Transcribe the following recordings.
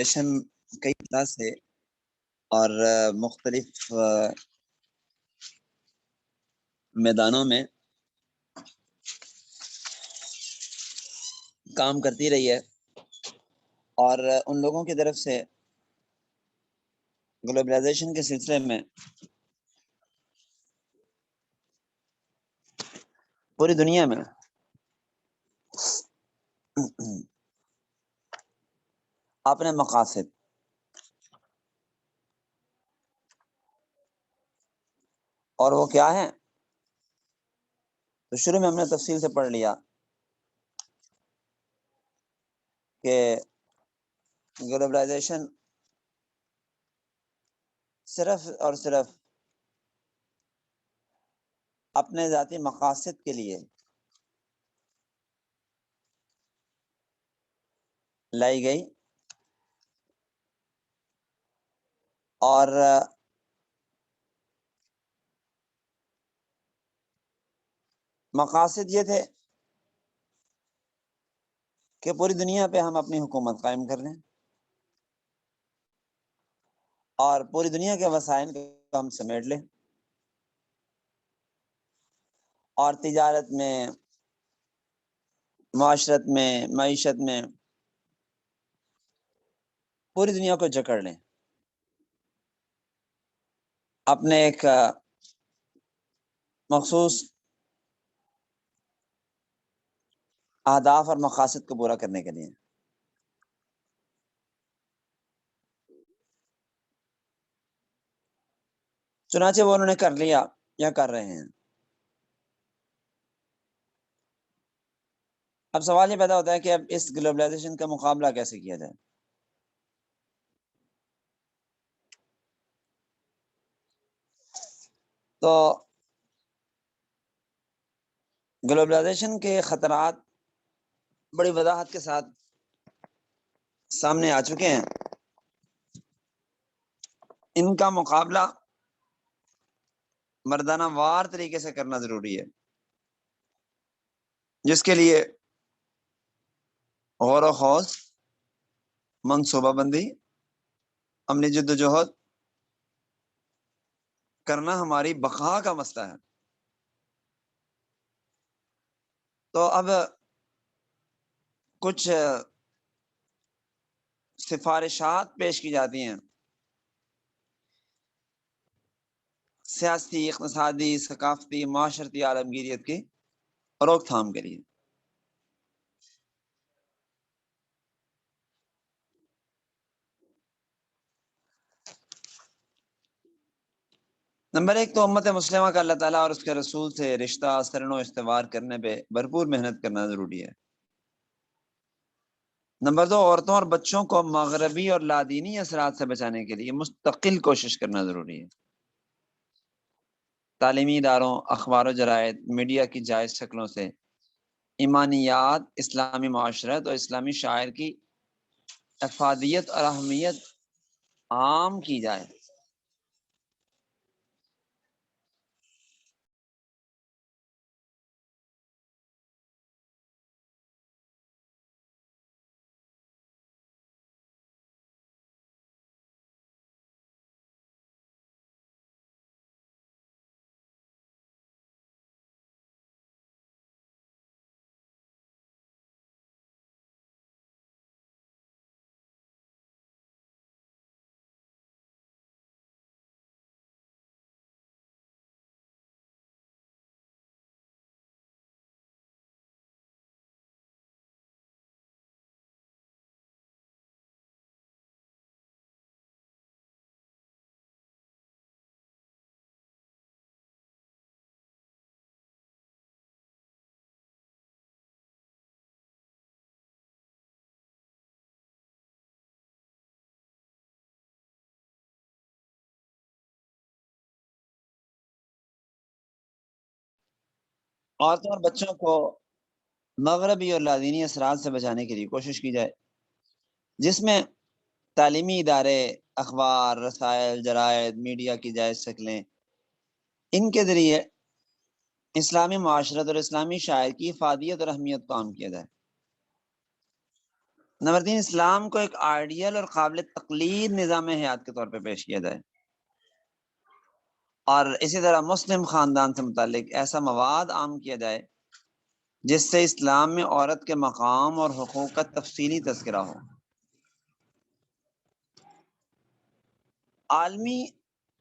Session کئی class ہے اور مختلف میدانوں میں کام کرتی رہی ہے، اور ان لوگوں کی طرف سے گلوبلائزیشن کے سلسلے میں پوری دنیا میں اپنے مقاصد اور وہ کیا ہے، تو شروع میں ہم نے تفصیل سے پڑھ لیا کہ گلوبلائزیشن صرف اور صرف اپنے ذاتی مقاصد کے لیے لائی گئی، اور مقاصد یہ تھے کہ پوری دنیا پہ ہم اپنی حکومت قائم کر لیں اور پوری دنیا کے وسائل کو ہم سمیٹ لیں، اور تجارت میں، معاشرت میں، معیشت میں پوری دنیا کو جکڑ لیں، اپنے ایک مخصوص اہداف اور مقاصد کو پورا کرنے کے لیے۔ چنانچہ وہ انہوں نے کر لیا یا کر رہے ہیں۔ اب سوال یہ پیدا ہوتا ہے کہ اب اس گلوبلائزیشن کا مقابلہ کیسے کیا جائے؟ تو گلوبلائزیشن کے خطرات بڑی وضاحت کے ساتھ سامنے آ چکے ہیں۔ ان کا مقابلہ مردانہ وار طریقے سے کرنا ضروری ہے، جس کے لیے غور و خوض، منصوبہ بندی، عملی جدوجہد کرنا ہماری بقا کا مسئلہ ہے۔ تو اب کچھ سفارشات پیش کی جاتی ہیں سیاسی، اقتصادی، ثقافتی، معاشرتی عالمگیریت کی روک تھام کے لیے۔ نمبر ایک تو امت مسلمہ کا اللہ تعالیٰ اور اس کے رسول سے رشتہ سرن و استوار کرنے پہ بھرپور محنت کرنا ضروری ہے۔ نمبر دو، عورتوں اور بچوں کو مغربی اور لادینی اثرات سے بچانے کے لیے مستقل کوشش کرنا ضروری ہے۔ تعلیمی اداروں، اخبار و جرائد، میڈیا کی جائز شکلوں سے ایمانیات، اسلامی معاشرت اور اسلامی شاعر کی افادیت اور اہمیت عام کی جائے۔ عورتوں اور بچوں کو مغربی اور لادینی اثرات سے بچانے کے لیے کوشش کی جائے، جس میں تعلیمی ادارے، اخبار، رسائل، جرائد، میڈیا کی جائز شکلیں، ان کے ذریعے اسلامی معاشرت اور اسلامی شاعر کی افادیت اور اہمیت کو عام کیا جائے۔ نمبر 3، اسلام کو ایک آئیڈیل اور قابل تقلید نظام حیات کے طور پہ پیش کیا جائے، اور اسی طرح مسلم خاندان سے متعلق ایسا مواد عام کیا جائے جس سے اسلام میں عورت کے مقام اور حقوق کا تفصیلی تذکرہ ہو۔ عالمی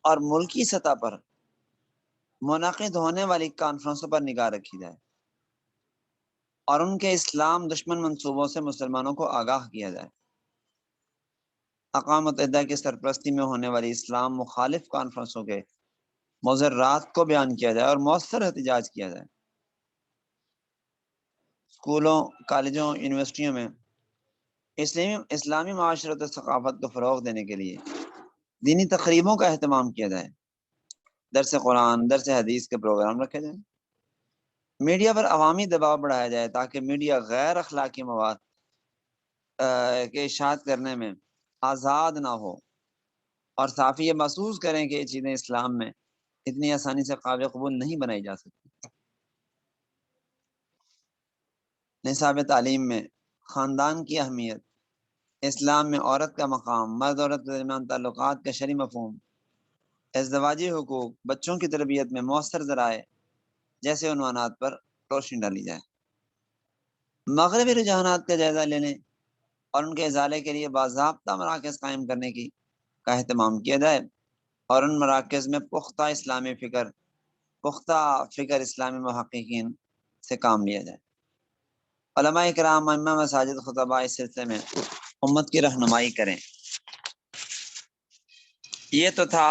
اور ملکی سطح پر منعقد ہونے والی کانفرنسوں پر نگاہ رکھی جائے اور ان کے اسلام دشمن منصوبوں سے مسلمانوں کو آگاہ کیا جائے۔ اقوام متحدہ کی سرپرستی میں ہونے والی اسلام مخالف کانفرنسوں کے مضرات کو بیان کیا جائے اور مؤثر احتجاج کیا جائے۔ اسکولوں، کالجوں، یونیورسٹیوں میں اسلامی معاشرت و ثقافت کو فروغ دینے کے لیے دینی تقریبوں کا اہتمام کیا جائے، درس قرآن، درس حدیث کے پروگرام رکھے جائیں۔ میڈیا پر عوامی دباؤ بڑھایا جائے تاکہ میڈیا غیر اخلاقی مواد کے اشاعت کرنے میں آزاد نہ ہو، اور صحافی یہ محسوس کریں کہ یہ چیزیں اسلام میں اتنی آسانی سے قابل قبول نہیں بنائی جا سکتی۔ نصاب تعلیم میں خاندان کی اہمیت، اسلام میں عورت کا مقام، مرد عورت کے درمیان تعلقات کا شرعی مفہوم، ازدواجی حقوق، بچوں کی تربیت میں مؤثر ذرائع جیسے عنوانات پر روشنی ڈالی جائے۔ مغربی رجحانات کا جائزہ لینے اور ان کے ازالے کے لیے باضابطہ مراکز قائم کرنے کا اہتمام کیا جائے، اور ان مراکز میں پختہ فکر اسلامی محققین سے کام لیا جائے۔ علماء کرام، ائمہ مساجد، خطباء اس سلسلے میں امت کی رہنمائی کریں۔ یہ تو تھا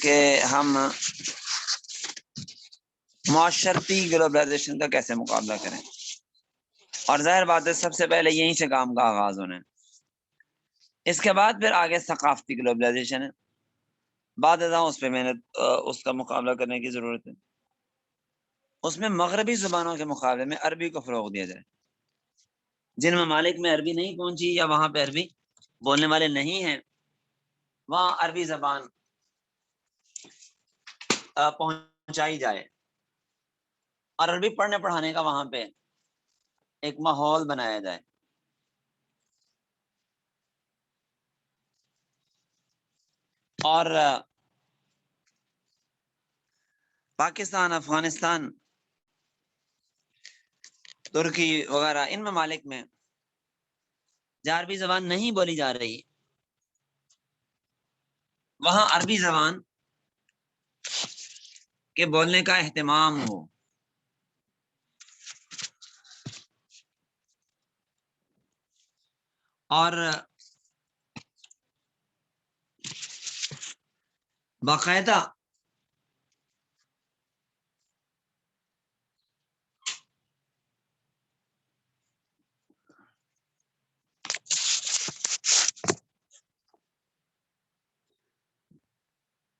کہ ہم معاشرتی گلوبلائزیشن کا کیسے مقابلہ کریں، اور ظاہر بات ہے سب سے پہلے یہیں سے کام کا آغاز ہونا ہے۔ اس کے بعد پھر آگے ثقافتی گلوبلائزیشن ہے، بعد ازاں اس پہ محنت اس کا مقابلہ کرنے کی ضرورت ہے۔ اس میں مغربی زبانوں کے مقابلے میں عربی کو فروغ دیا جائے۔ جن ممالک میں عربی نہیں پہنچی یا وہاں پہ عربی بولنے والے نہیں ہیں، وہاں عربی زبان پہنچائی جائے، اور عربی پڑھنے پڑھانے کا وہاں پہ ایک ماحول بنایا جائے۔ اور پاکستان، افغانستان، ترکی وغیرہ ان ممالک میں جہاں عربی زبان نہیں بولی جا رہی، وہاں عربی زبان کے بولنے کا اہتمام ہو۔ اور باقاعدہ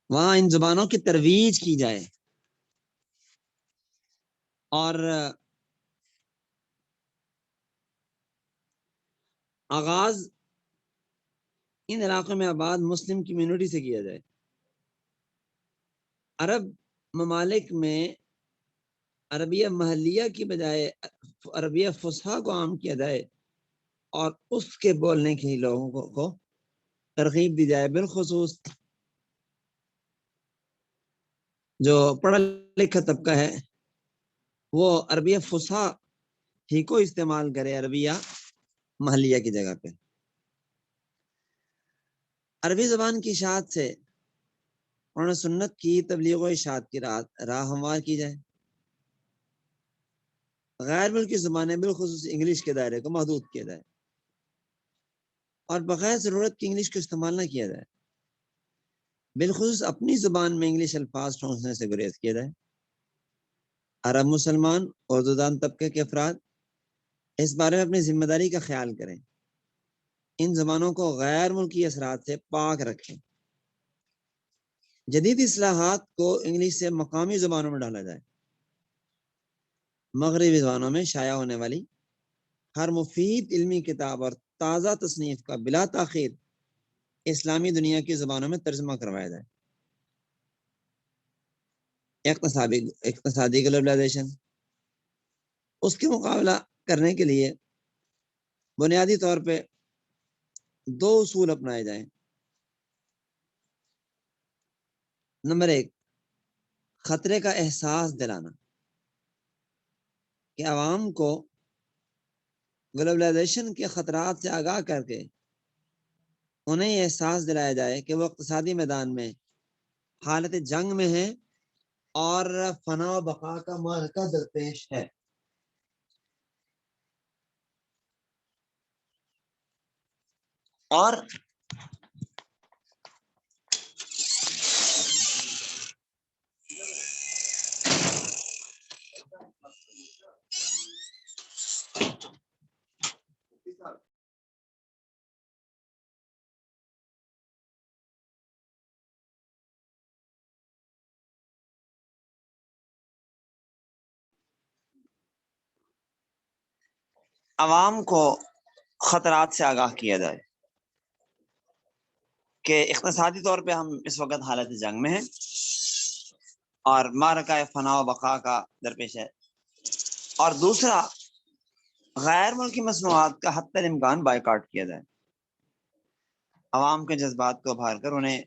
وہاں ان زبانوں کی ترویج کی جائے، اور آغاز ان علاقوں میں آباد مسلم کمیونٹی سے کیا جائے۔ عرب ممالک میں عربیہ محلیہ کی بجائے عربیہ فصحیٰ کو عام کیا جائے، اور اس کے بولنے کے لوگوں کو ترغیب دی جائے، بالخصوص جو پڑھا لکھا طبقہ ہے وہ عربیہ فصحیٰ ہی کو استعمال کرے عربیہ محلیہ کی جگہ پہ۔ عربی زبان کی اشاعت سے قرآن سنت کی تبلیغ و اشاعت کی راہ ہموار کی جائے۔ غیر ملکی زبانیں بالخصوص انگلش کے دائرے کو محدود کیا جائے، اور بغیر ضرورت کی انگلش کو استعمال نہ کیا جائے، بالخصوص اپنی زبان میں انگلش الفاظ ٹھونسنے سے گریز کیا جائے۔ عرب مسلمان اردو دان طبقے کے افراد اس بارے میں اپنی ذمہ داری کا خیال کریں، ان زبانوں کو غیر ملکی اثرات سے پاک رکھیں۔ جدید اصلاحات کو انگلش سے مقامی زبانوں میں ڈالا جائے۔ مغربی زبانوں میں شائع ہونے والی ہر مفید علمی کتاب اور تازہ تصنیف کا بلا تاخیر اسلامی دنیا کی زبانوں میں ترجمہ کروایا جائے۔ اقتصادی گلوبلائزیشن، اس کے مقابلہ کرنے کے لیے بنیادی طور پہ دو اصول اپنائے جائیں. نمبر 1، خطرے کا احساس دلانا، کہ عوام کو گلوبلائزیشن کے خطرات سے آگاہ کر کے انہیں یہ احساس دلایا جائے کہ وہ اقتصادی میدان میں حالت جنگ میں ہے اور فنا و بقا کا معرکہ درپیش ہے. اور عوام کو خطرات سے آگاہ کیا جائے کہ اقتصادی طور پہ ہم اس وقت حالت جنگ میں ہیں اور معرکہ فنا و بقا کا درپیش ہے. اور دوسرا، غیر ملکی مصنوعات کا حتی الامکان بائیکاٹ کیا جائے، عوام کے جذبات کو ابھار کر انہیں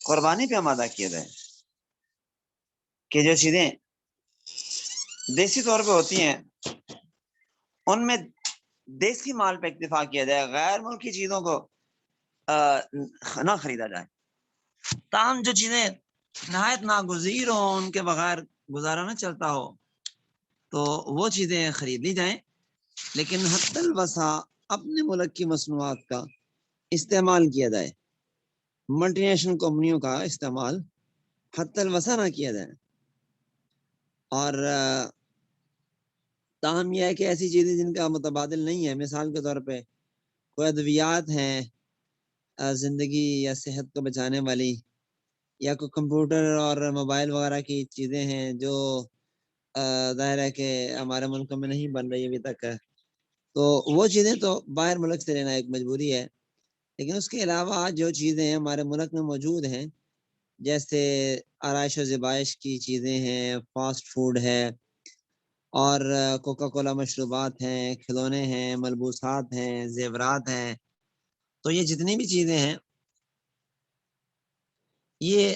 قربانی پہ آمادہ کیا جائے کہ جو چیزیں دیسی طور پہ ہوتی ہیں ان میں دیسی مال پہ اکتفا کیا جائے، غیر ملکی چیزوں کو نہ خریدا جائے. تاہم جو چیزیں نہایت ناگزیر ہوں، ان کے بغیر گزارا نہ چلتا ہو، تو وہ چیزیں خرید لی جائیں، لیکن حتی الوسع اپنے ملک کی مصنوعات کا استعمال کیا جائے، ملٹی نیشنل کمپنیوں کا استعمال حتی الوسع نہ کیا جائے. اور تاہم یہ ہے کہ ایسی چیزیں جن کا متبادل نہیں ہے، مثال کے طور پہ کوئی ادویات ہیں زندگی یا صحت کو بچانے والی، یا کوئی کمپیوٹر اور موبائل وغیرہ کی چیزیں ہیں جو ظاہر ہے کہ ہمارے ملک میں نہیں بن رہی ابھی تک، تو وہ چیزیں تو باہر ملک سے لینا ایک مجبوری ہے. لیکن اس کے علاوہ جو چیزیں ہمارے ملک میں موجود ہیں، جیسے آرائش و زیبائش کی چیزیں ہیں، فاسٹ فوڈ ہے، اور کوکا کولا مشروبات ہیں، کھلونے ہیں، ملبوسات ہیں، زیورات ہیں، تو یہ جتنی بھی چیزیں ہیں یہ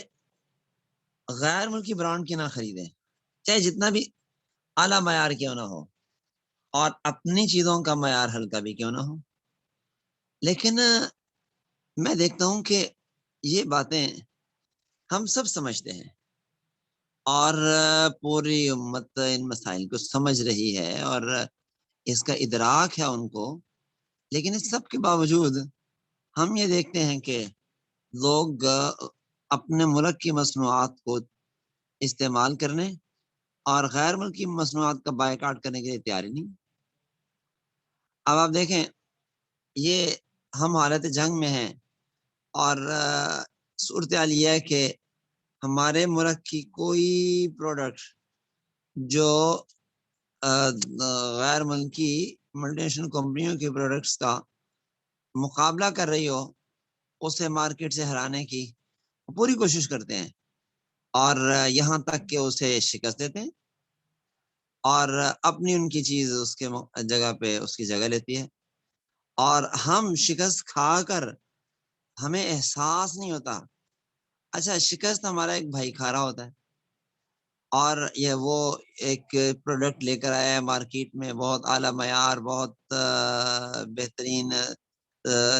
غیر ملکی برانڈ کی نہ خریدیں، چاہے جتنا بھی اعلیٰ معیار کیوں نہ ہو اور اپنی چیزوں کا معیار ہلکا بھی کیوں نہ ہو. لیکن میں دیکھتا ہوں کہ یہ باتیں ہم سب سمجھتے ہیں اور پوری امت ان مسائل کو سمجھ رہی ہے اور اس کا ادراک ہے ان کو، لیکن اس سب کے باوجود ہم یہ دیکھتے ہیں کہ لوگ اپنے ملک کی مصنوعات کو استعمال کرنے اور غیر ملکی مصنوعات کا بائیکاٹ کرنے کے لیے تیار ہی نہیں. اب آپ دیکھیں، یہ ہم حالت جنگ میں ہیں اور صورتحال یہ ہے کہ ہمارے ملک کی کوئی پروڈکٹ جو غیر ملکی ملٹی نیشنل کمپنیوں کی پروڈکٹس کا مقابلہ کر رہی ہو، اسے مارکیٹ سے ہرانے کی پوری کوشش کرتے ہیں اور یہاں تک کہ اسے شکست دیتے ہیں اور اپنی ان کی چیز اس کے جگہ پہ اس کی جگہ لیتی ہے. اور ہم شکست کھا کر ہمیں احساس نہیں ہوتا. اچھا، شکست ہمارا ایک بھائی کھا رہا ہوتا ہے اور یہ وہ ایک پروڈکٹ لے کر آیا ہے مارکیٹ میں، بہت اعلیٰ معیار، بہت بہترین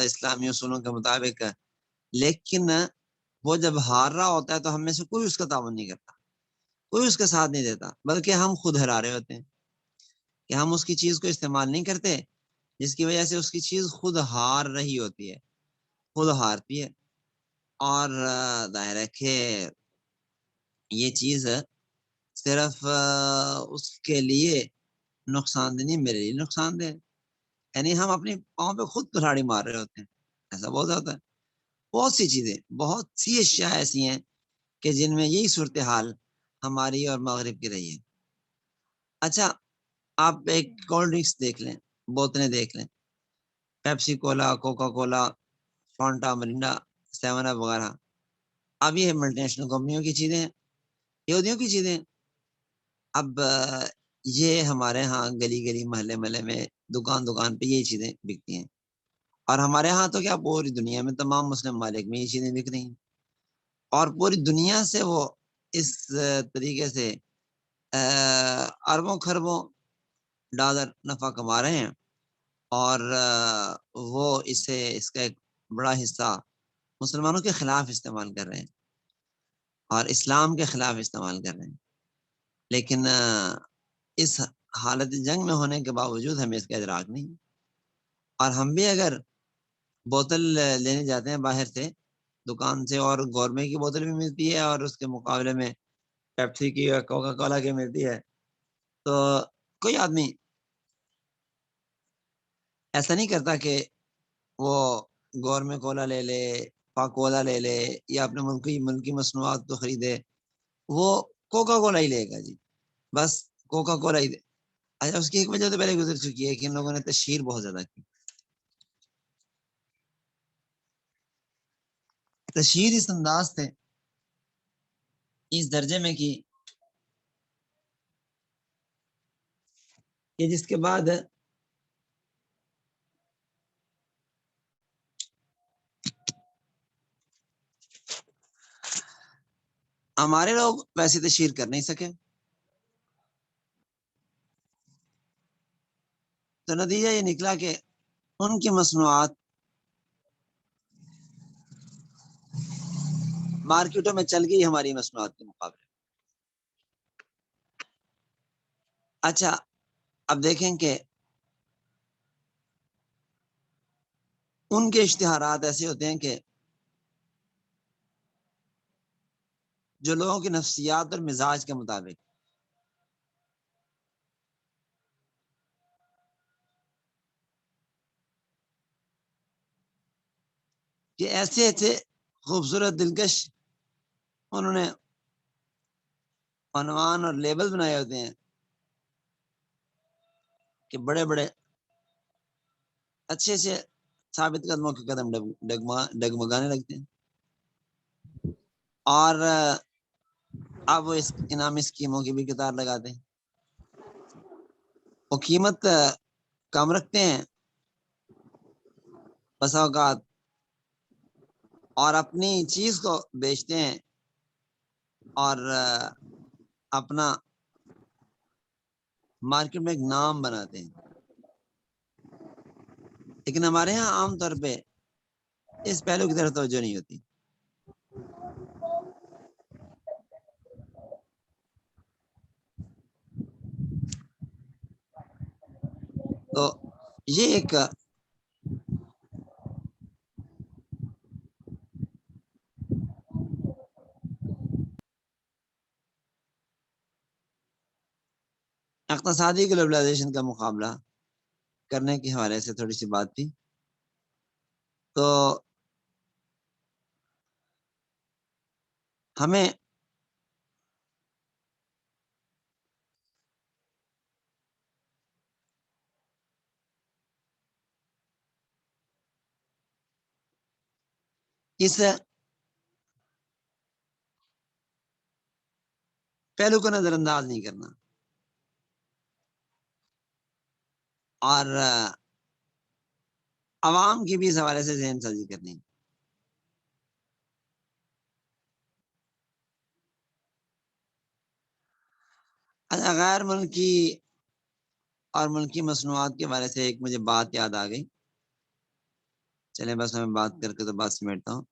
اسلامی اصولوں کے مطابق، لیکن وہ جب ہار رہا ہوتا ہے تو ہم میں سے کوئی اس کا تعاون نہیں کرتا، کوئی اس کا ساتھ نہیں دیتا، بلکہ ہم خود ہرا رہے ہوتے ہیں کہ ہم اس کی چیز کو استعمال نہیں کرتے، جس کی وجہ سے اس کی چیز خود ہار رہی ہوتی ہے، خود ہارتی ہے. اور ظاہر ہے کہ یہ چیز صرف اس کے لیے نقصان دہ نہیں، میرے لیے نقصان دہ، یعنی ہم اپنی پاؤں پہ خود کلاڑی مار رہے ہوتے ہیں. ایسا بہت ہوتا ہے. بہت سی چیزیں، بہت سی اشیاء ایسی ہیں کہ جن میں یہی صورتحال ہماری اور مغرب کی رہی ہے. اچھا، آپ ایک کولڈ ڈرنکس دیکھ لیں، بوتلیں دیکھ لیں، پیپسی کولا، کوکا کولا، فانٹا، مرینڈا، 7 اپ وغیرہ، اب یہ ملٹی نیشنل کمپنیوں کی چیزیں ہیں، یہودیوں کی چیزیں ہیں. اب یہ ہمارے ہاں گلی گلی محلے محلے میں دکان دکان پہ یہی چیزیں بکتی ہیں، اور ہمارے ہاں تو کیا پوری دنیا میں تمام مسلم ممالک میں یہ چیزیں بک رہی ہیں، اور پوری دنیا سے وہ اس طریقے سے اربوں خربوں ڈالر نفع کما رہے ہیں، اور وہ اس کا ایک بڑا حصہ مسلمانوں کے خلاف استعمال کر رہے ہیں اور اسلام کے خلاف استعمال کر رہے ہیں، لیکن اس حالت جنگ میں ہونے کے باوجود ہمیں اس کا ادراک نہیں، اور ہم بھی اگر بوتل لینے جاتے ہیں باہر سے دکان سے، اور گورمے کی بوتل بھی ملتی ہے اور اس کے مقابلے میں پیپسی کی یا کوکا کولا کی ملتی ہے، تو کوئی آدمی ایسا نہیں کرتا کہ وہ گورمے کولا لے لے، پاکولا لے لے، یا اپنے ملکی مصنوعات کو خریدے، وہ کوکا کولا ہی لے گا جی، بس کوکا کولا ہی دے۔ اچھا، اس کی ایک وجہ تو پہلے گزر چکی ہے کہ ان لوگوں نے تشہیر بہت زیادہ کی، تشہیر اس انداز سے اس درجے میں کی کہ جس کے بعد ہمارے لوگ ویسے تشہیر کر نہیں سکے، تو نتیجہ یہ نکلا کہ ان کی مصنوعات مارکیٹوں میں چل گئی ہماری مصنوعات کے مقابلے۔ اچھا، اب دیکھیں کہ ان کے اشتہارات ایسے ہوتے ہیں کہ جو لوگوں کی نفسیات اور مزاج کے مطابق، کہ ایسے ایسے خوبصورت دلکش انہوں نے عنوان اور لیبل بنائے ہوتے ہیں کہ بڑے بڑے اچھے سے ثابت قدموں کے قدم ڈگمگانے لگتے ہیں، اور اب وہ اس انعامی اسکیموں کی بھی قطار لگاتے ہیں، وہ قیمت کم رکھتے ہیں بسا اوقات، اور اپنی چیز کو بیچتے ہیں اور اپنا مارکیٹ میں ایک نام بناتے ہیں، لیکن ہمارے ہاں عام طور پہ اس پہلو کی طرف توجہ نہیں ہوتی۔ تو یہ ایک اقتصادی گلوبلائزیشن کا مقابلہ کرنے کے حوالے سے تھوڑی سی بات تھی۔ تو ہمیں اس پہلو کو نظر انداز نہیں کرنا، اور عوام کی بھی اس حوالے سے ذہن سازی کرنی۔ غیر ملکی اور ملکی مصنوعات کے بارے سے ایک مجھے بات یاد آ گئی، چلیں بس میں بات کر کے تو بات سمیٹتا ہوں۔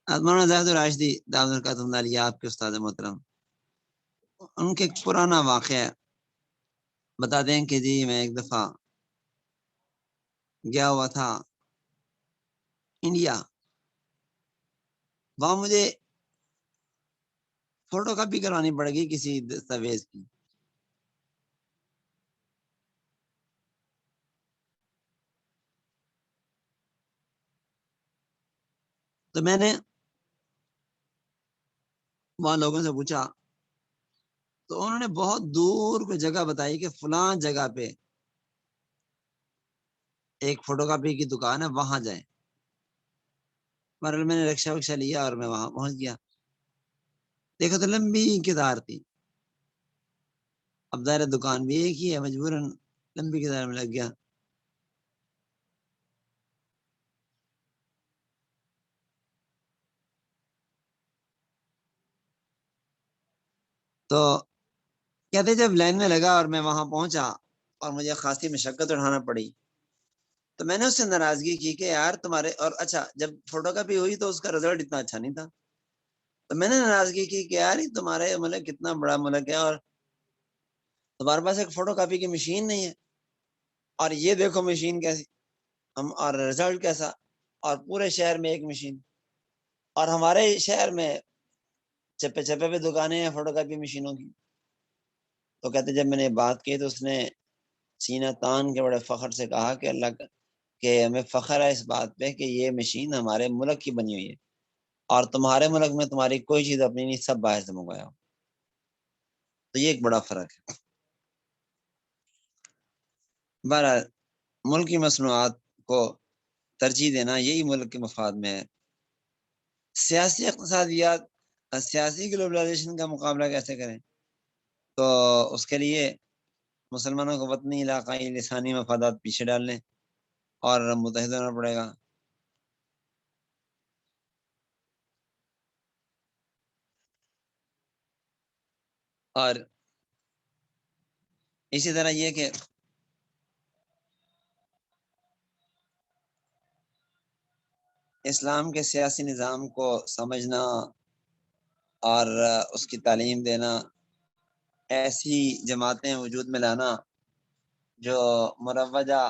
مولانا زاہد الراشدی دامت برکاتہ اللہ علیہ، آپ کے استاد محترم، ان کے ایک پرانا واقعہ بتا دیں کہ جی میں ایک دفعہ گیا ہوا تھا انڈیا، وہاں مجھے فوٹو کاپی کروانی پڑ گئی کسی دستاویز کی، تو میں نے وہاں لوگوں سے پوچھا، تو انہوں نے بہت دور کوئی جگہ بتائی کہ فلاں جگہ پہ ایک فوٹو کاپی کی دکان ہے، وہاں جائیں۔ میں نے رکشہ وکشہ لیا اور میں وہاں پہنچ گیا، دیکھا تو لمبی قطار تھی، اب ظاہر دکان بھی ایک ہی ہے، مجبوراً لمبی قطار میں لگ گیا. تو کہتے جب لائن میں لگا اور میں وہاں پہنچا اور مجھے خاصی مشقت اٹھانا پڑی، تو میں نے اس سے ناراضگی کی کہ یار تمہارے، اور اچھا جب فوٹو کاپی ہوئی تو اس کا رزلٹ اتنا اچھا نہیں تھا، تو میں نے ناراضگی کی کہ یار تمہارے ملک کتنا بڑا ملک ہے اور تمہارے پاس ایک فوٹو کاپی کی مشین نہیں ہے، اور یہ دیکھو مشین کیسی، ہم اور رزلٹ کیسا، اور پورے شہر میں ایک مشین، اور ہمارے شہر میں چپے چپے پہ دکانیں ہیں فوٹو کاپی مشینوں کی. تو کہتے جب میں نے بات کی تو اس نے سینہ تان کے بڑے فخر سے کہا کہ اللہ کا، کہ ہمیں فخر ہے اس بات پہ کہ یہ مشین ہمارے ملک کی بنی ہوئی ہے، اور تمہارے ملک میں تمہاری کوئی چیز اپنی نہیں، سب باہر سے منگوایا ہو. تو یہ ایک بڑا فرق ہے. بہرحال ملکی مصنوعات کو ترجیح دینا یہی ملک کے مفاد میں ہے. سیاسی اقتصادیات، سیاسی گلوبلائزیشن کا مقابلہ کیسے کریں؟ تو اس کے لیے مسلمانوں کو وطنی علاقائی لسانی مفادات پیچھے ڈالنے اور متحد ہونا پڑے گا. اور اسی طرح یہ کہ اسلام کے سیاسی نظام کو سمجھنا اور اس کی تعلیم دینا، ایسی جماعتیں وجود میں لانا جو مروجہ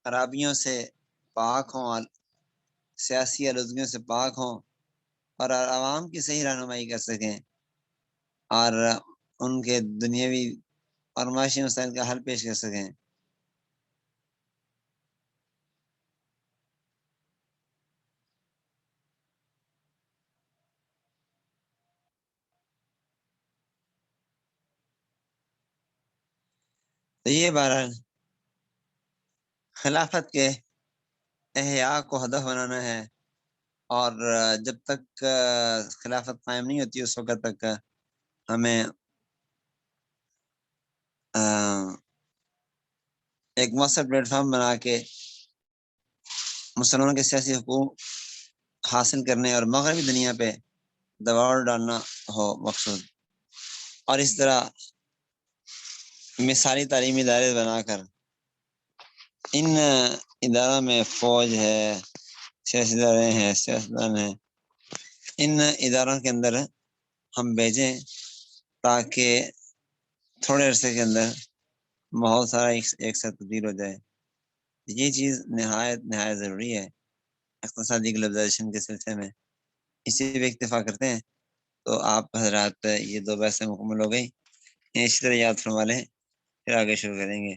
خرابیوں سے پاک ہوں، سیاسی آلودگیوں سے پاک ہوں، اور عوام کی صحیح رہنمائی کر سکیں اور ان کے دنیاوی اور معاشی مسائل کا حل پیش کر سکیں. تو یہ بہرحال خلافت کے احیاء کو ہدف بنانا ہے، اور جب تک خلافت قائم نہیں ہوتی اس وقت تک ہمیں ایک مؤثر پلیٹ فارم بنا کے مسلمانوں کے سیاسی حقوق حاصل کرنے اور مغربی دنیا پہ دباؤ ڈالنا ہو مقصود. اور اس طرح مثالی تعلیمی ادارے بنا کر ان اداروں میں فوج ہے، سیاسی ادارے ہیں، سیاستدان ہیں، ان اداروں کے اندر ہم بھیجیں تاکہ تھوڑے عرصے کے اندر بہت سارا ایک ساتھ تبدیل ہو جائے. یہ چیز نہایت ضروری ہے اقتصادی گلوبلائزیشن کے سلسلے میں. اسی پہ اکتفا کرتے ہیں. تو آپ حضرات یہ 2 بحثیں مکمل ہو گئی، اسی طرح یاد فرما لیں، پھر آگے شروع کریں گے.